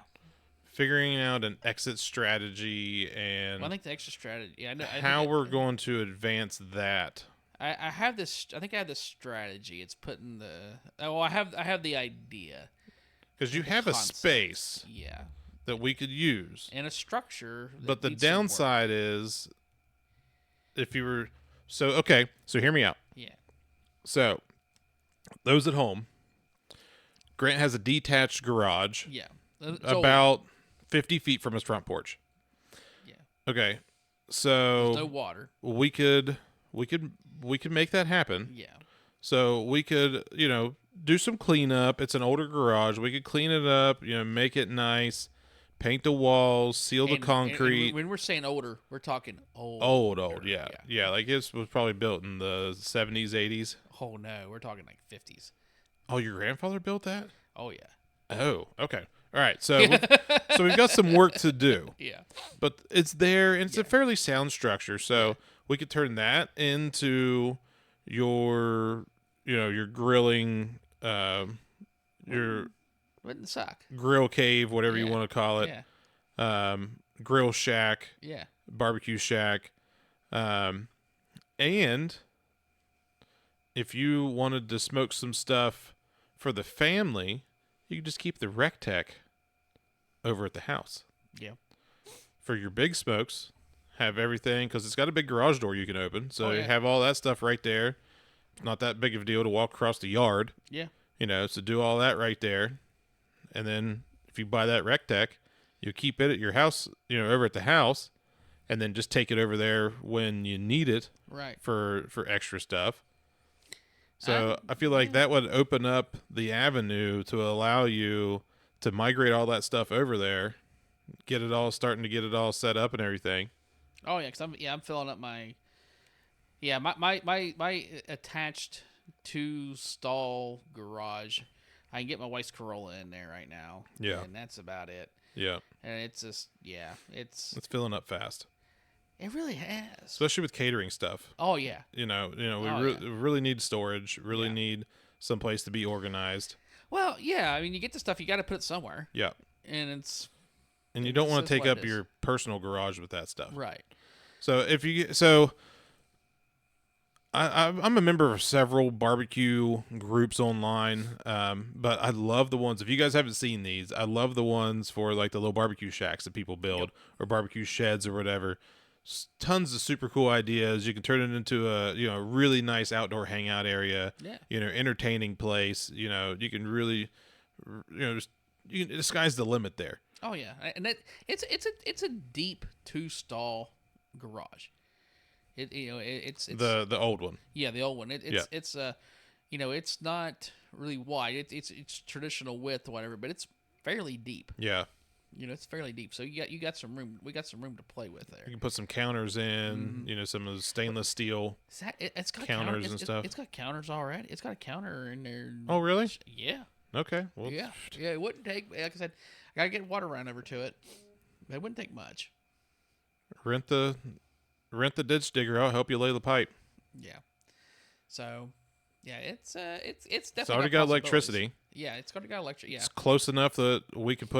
S1: Figuring out an exit strategy and
S2: Well, I think the extra strategy. Yeah, I know.
S1: how we're going to advance that.
S2: I have this. I think I have this strategy. It's putting the. Oh, I have the idea.
S1: Because you have
S2: concept.
S1: a space
S2: Yeah.
S1: that we could use.
S2: And a structure. That
S1: But the
S2: needs some work.
S1: downside is if you were so hear me out.
S2: Yeah.
S1: So those at home, Grant has a detached garage
S2: Yeah.
S1: about 50 feet from his front porch.
S2: Yeah.
S1: Okay.
S2: There's
S1: So
S2: no water.
S1: we could make that happen.
S2: Yeah.
S1: So we could, do some cleanup. It's an older garage. We could clean it up, make it nice, paint the walls, seal the concrete.
S2: And when we're saying older, we're talking old.
S1: Old, yeah. Like this was probably built in the 70s, 80s.
S2: Oh no, we're talking like 50s.
S1: Oh, your grandfather built that?
S2: Oh yeah.
S1: Oh, okay. All right. So we've got some work to do.
S2: Yeah.
S1: But it's there, and it's a fairly sound structure. So we could turn that into your grilling, your
S2: Wouldn't suck.
S1: grill cave, whatever you
S2: Yeah.
S1: want to call it.
S2: Yeah.
S1: Grill shack,
S2: Yeah.
S1: barbecue shack, and if you wanted to smoke some stuff for the family, you could just keep the Rectech over at the house.
S2: Yeah.
S1: For your big smokes, have everything, because it's got a big garage door you can open. So
S2: Oh, yeah.
S1: you have all that stuff right there. It's not that big of a deal to walk across the yard,
S2: Yeah.
S1: so do all that right there. And then if you buy that Rectech, you keep it at your house, over at the house, and then just take it over there when you need it
S2: Right.
S1: for extra stuff. So I feel like that would open up the avenue to allow you to migrate all that stuff over there, get it all set up and everything.
S2: Oh yeah, because I'm filling up my. Yeah, my attached 2-stall garage. I can get my wife's Corolla in there right now.
S1: Yeah.
S2: And that's about it.
S1: Yeah,
S2: And it's just
S1: it's filling up fast,
S2: it really has.
S1: especially with catering stuff.
S2: Oh yeah.
S1: We
S2: Oh,
S1: really need storage. Really
S2: Yeah.
S1: need some place to be organized.
S2: Well, yeah. I mean, you get the stuff, you got to put it somewhere,
S1: Yeah,
S2: and it's
S1: and you don't want
S2: It's
S1: to take
S2: what
S1: up
S2: it is.
S1: your personal garage with that stuff.
S2: right.
S1: So I'm a member of several barbecue groups online, but I love the ones. If you guys haven't seen these, I love the ones for like the little barbecue shacks that people build or barbecue sheds or whatever. Tons of super cool ideas. You can turn it into a really nice outdoor hangout area.
S2: Yeah.
S1: Entertaining place. You can really, the sky's the limit there.
S2: Oh yeah, and it's a deep 2-stall garage. It's
S1: The old one.
S2: yeah, the old one.
S1: Yeah.
S2: It's it's not really wide. It's traditional width or whatever, but it's fairly deep.
S1: Yeah.
S2: It's fairly deep. So you got some room. We got some room to play with there.
S1: You can put some counters in, some of the stainless steel.
S2: It's got
S1: counters and stuff.
S2: It's got counters already. It's got a counter in there.
S1: Oh, really?
S2: Yeah.
S1: Okay. Well,
S2: Yeah. It wouldn't take. Like I said, I gotta get water run over to it. It wouldn't take much.
S1: rent the ditch digger. I'll help you lay the pipe.
S2: Yeah. So, yeah, it's definitely.
S1: It's already got electricity.
S2: Yeah, it's got electric. Yeah.
S1: It's close enough that we could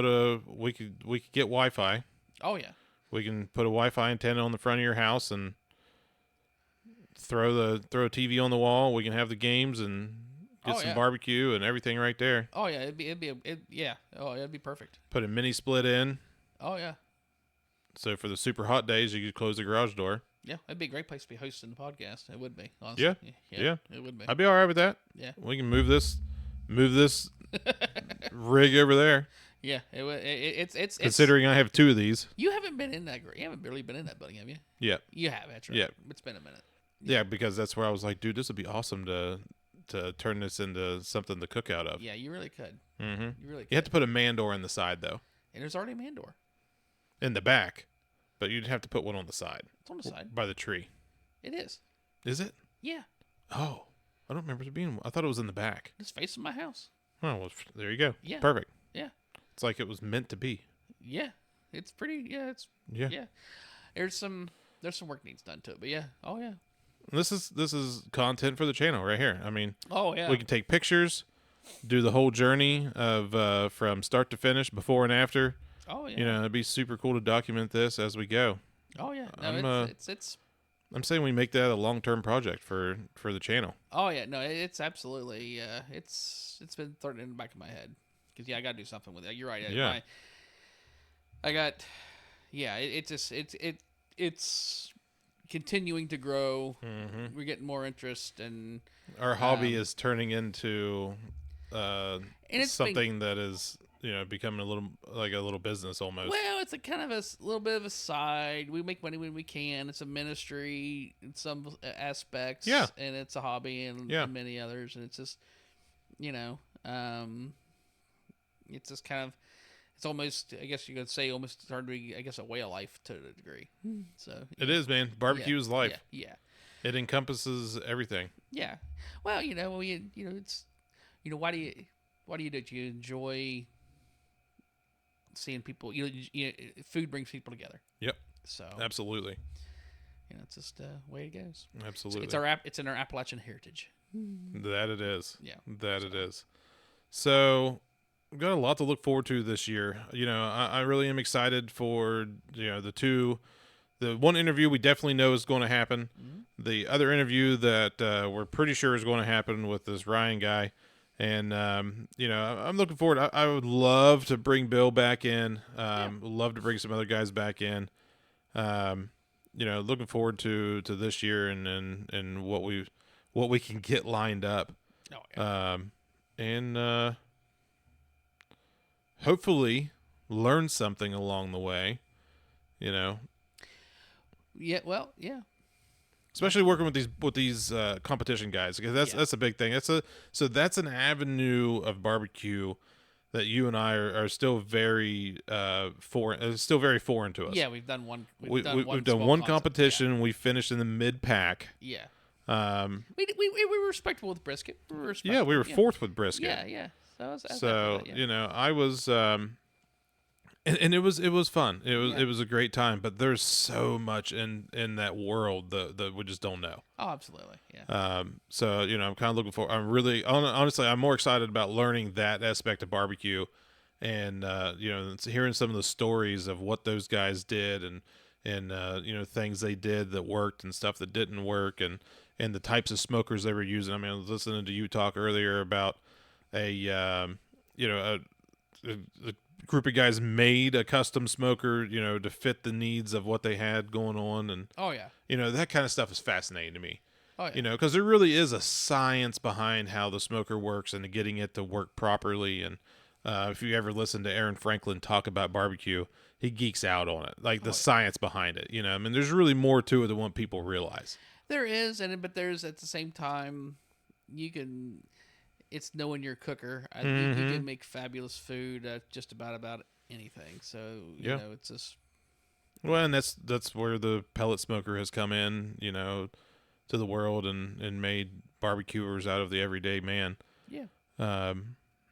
S1: we could get Wi-Fi.
S2: Oh yeah.
S1: We can put a Wi-Fi antenna on the front of your house and throw a TV on the wall. We can have the games and get some barbecue and everything right there.
S2: Oh yeah, yeah. Oh, it'd be perfect.
S1: Put a mini split in.
S2: Oh yeah.
S1: So for the super hot days, you could close the garage door.
S2: Yeah, it'd be a great place to be hosting the podcast. It would be, honestly.
S1: Yeah.
S2: It would be.
S1: I'd be all right with that.
S2: Yeah.
S1: We can move this rig over there.
S2: Yeah, it's
S1: considering I have 2 of these.
S2: You haven't been in that. You haven't really been in that building, have you?
S1: Yeah.
S2: You have. That's right.
S1: Yeah.
S2: It's been a minute.
S1: Yeah, because that's where I was like, dude, this would be awesome to turn this into something to cook out of.
S2: Yeah, you really could.
S1: Mm-hmm.
S2: You really could.
S1: You have to put a man door in the side though.
S2: And there's already a man door.
S1: In the back, but you'd have to put one on the side.
S2: It's on the side.
S1: By the tree.
S2: It is.
S1: Is it?
S2: Yeah.
S1: Oh, I don't remember it being. I thought it was in the back.
S2: It's facing my house.
S1: Oh, well, there you go.
S2: Yeah.
S1: Perfect.
S2: Yeah.
S1: It's like it was meant to be.
S2: Yeah. It's pretty. Yeah. Yeah. There's some work needs done to it, but yeah. Oh yeah.
S1: This is content for the channel right here. I mean,
S2: oh yeah.
S1: We can take pictures, do the whole journey of from start to finish, before and after.
S2: Oh yeah.
S1: It'd be super cool to document this as we go.
S2: Oh yeah. No, it's
S1: I'm saying we make that a long-term project for the channel.
S2: Oh yeah, no, it's absolutely it's been thrown in the back of my head because I got to do something with it. You're right.
S1: Yeah.
S2: I got. Yeah, it's continuing to grow.
S1: Mm-hmm.
S2: We're getting more interest, and
S1: our hobby is turning into
S2: it's
S1: something that is becoming a little business almost.
S2: Well, it's a kind of a little bit of a side. We make money when we can. It's a ministry in some aspects.
S1: Yeah.
S2: And it's a hobby and many others. And it's just, it's just kind of, it's almost, I guess you could say, almost starting to be, I guess, a way of life to a degree. So
S1: it is, man. Barbecue is life.
S2: Yeah.
S1: It encompasses everything.
S2: Yeah. Well, it's, why do you do you enjoy seeing people? Food brings people together.
S1: Yep.
S2: So
S1: absolutely.
S2: It's just the way it goes.
S1: Absolutely.
S2: It's in our Appalachian heritage.
S1: That it is.
S2: Yeah.
S1: It is. So we've got a lot to look forward to this year. I really am excited for the one interview we definitely know is going to happen. Mm-hmm. The other interview that we're pretty sure is going to happen with this Ryan guy. And, I'm looking forward. I would love to bring Bill back in. Love to bring some other guys back in. Looking forward to this year and what we can get lined up.
S2: Oh, yeah.
S1: Hopefully learn something along the way,
S2: Yeah. Well, yeah.
S1: Especially working with these competition guys, because that's a big thing. That's an avenue of barbecue that you and I are still very foreign. Still very foreign to us.
S2: Yeah, we've done one.
S1: We've done one competition. Yeah. We finished in the mid pack.
S2: Yeah.
S1: We
S2: were respectable with brisket.
S1: We were fourth with brisket.
S2: Yeah.
S1: So I was. And it was fun. It was a great time. But there's so much in that world that we just don't know.
S2: Oh, absolutely. Yeah.
S1: So I'm kind of looking for. I'm really honestly, I'm more excited about learning that aspect of barbecue, and hearing some of the stories of what those guys did, and things they did that worked and stuff that didn't work, and the types of smokers they were using. I mean, I was listening to you talk earlier about a group of guys made a custom smoker, to fit the needs of what they had going on. And,
S2: oh yeah,
S1: that kind of stuff is fascinating to me.
S2: Oh yeah.
S1: Because there really is a science behind how the smoker works and getting it to work properly. And if you ever listen to Aaron Franklin talk about barbecue, he geeks out on it, like the science behind it. I mean, there's really more to it than what people realize.
S2: There is, but there's at the same time, you can. It's knowing your cooker. I think
S1: Mm-hmm.
S2: you can make fabulous food just about anything. So you
S1: Yeah.
S2: know, it's just
S1: Well, and that's where the pellet smoker has come in, to the world and made barbecuers out of the everyday man.
S2: yeah.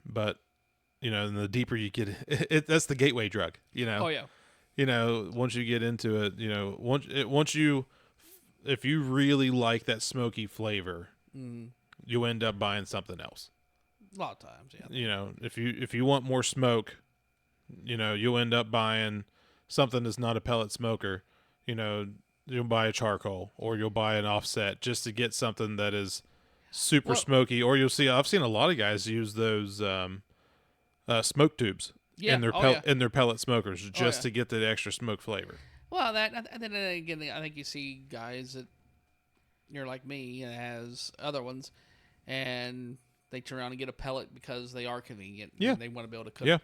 S1: But and the deeper you get, that's the gateway drug.
S2: Oh yeah.
S1: Once you get into it, if you really like that smoky flavor,
S2: Mm,
S1: you end up buying something else.
S2: a lot of times, yeah.
S1: If you want more smoke, you'll end up buying something that's not a pellet smoker. You'll buy a charcoal or you'll buy an offset just to get something that is super
S2: Well-
S1: smoky. Or I've seen a lot of guys use those smoke tubes
S2: Yeah.
S1: in their
S2: Oh, yeah.
S1: in their pellet smokers just
S2: yeah.
S1: to get that extra smoke flavor.
S2: Well, and then again, I think you see guys that you're like me and has other ones, and they turn around and get a pellet because they are convenient.
S1: Yeah.
S2: And they want to be able to cook
S1: Yeah.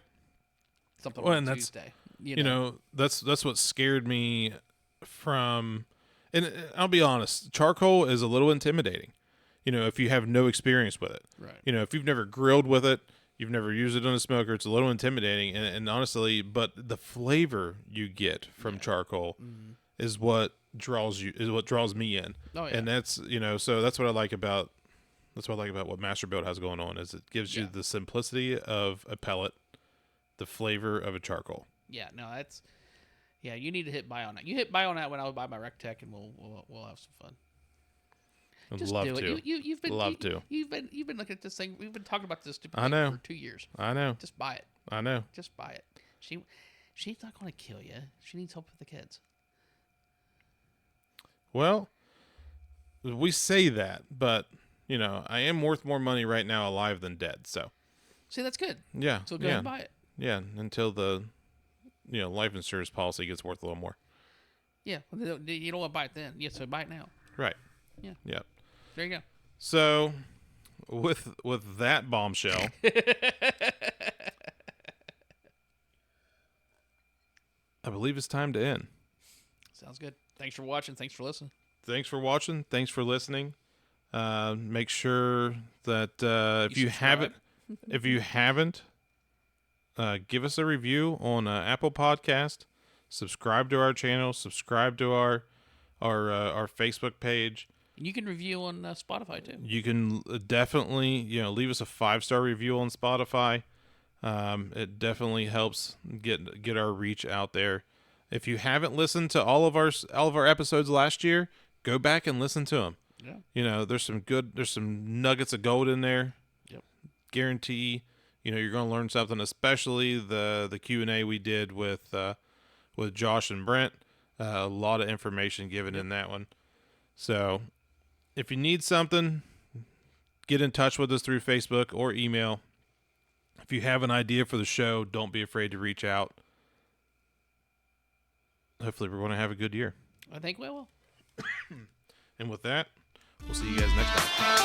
S2: something
S1: Well,
S2: on
S1: and that's-
S2: Tuesday.
S1: That's what scared me from, and I'll be honest, charcoal is a little intimidating. If you have no experience with it.
S2: Right.
S1: If you've never grilled with it, you've never used it on a smoker, it's a little intimidating. And honestly, but the flavor you get from charcoal is what draws me in.
S2: Oh, yeah.
S1: And that's so that's what I like about what Masterbuilt has going on is it gives you
S2: Yeah.
S1: the simplicity of a pellet, the flavor of a charcoal.
S2: Yeah. No, that's. Yeah, you need to hit buy on that. You hit buy on that when I would buy my Rectech, and we'll have some fun.
S1: I'd
S2: Just
S1: love
S2: do
S1: to.
S2: it. You've been
S1: Love to.
S2: You've been looking at this thing. We've been talking about this stupid
S1: I
S2: thing
S1: know.
S2: for 2 years.
S1: I know.
S2: Just buy it.
S1: I know.
S2: Just buy it. She's not going to kill you. She needs help with the kids.
S1: Well, we say that, but I am worth more money right now alive than dead. So
S2: See, that's good.
S1: yeah,
S2: So go
S1: yeah,
S2: ahead and buy it.
S1: yeah. Until the life insurance policy gets worth a little more.
S2: Yeah, well, you don't want to buy it then. Yeah, so buy it now.
S1: Right.
S2: Yeah.
S1: Yeah.
S2: There you go.
S1: So with that bombshell, I believe it's time to end.
S2: Sounds good. Thanks for watching. Thanks for listening.
S1: Thanks for watching. Thanks for listening. Make sure that if you haven't, give us a review on Apple Podcast. Subscribe to our channel. Subscribe to our Facebook page.
S2: You can review on Spotify too.
S1: You can definitely leave us a 5-star review on Spotify. It definitely helps get our reach out there. If you haven't listened to all of our episodes last year, go back and listen to them.
S2: Yeah.
S1: There's some nuggets of gold in there.
S2: Yep.
S1: Guarantee, you're going to learn something, especially the Q&A we did with Josh and Brent. A lot of information given in that one. So, if you need something, get in touch with us through Facebook or email. If you have an idea for the show, don't be afraid to reach out. Hopefully, we're going to have a good year.
S2: I think we will.
S1: And with that, we'll see you guys next time.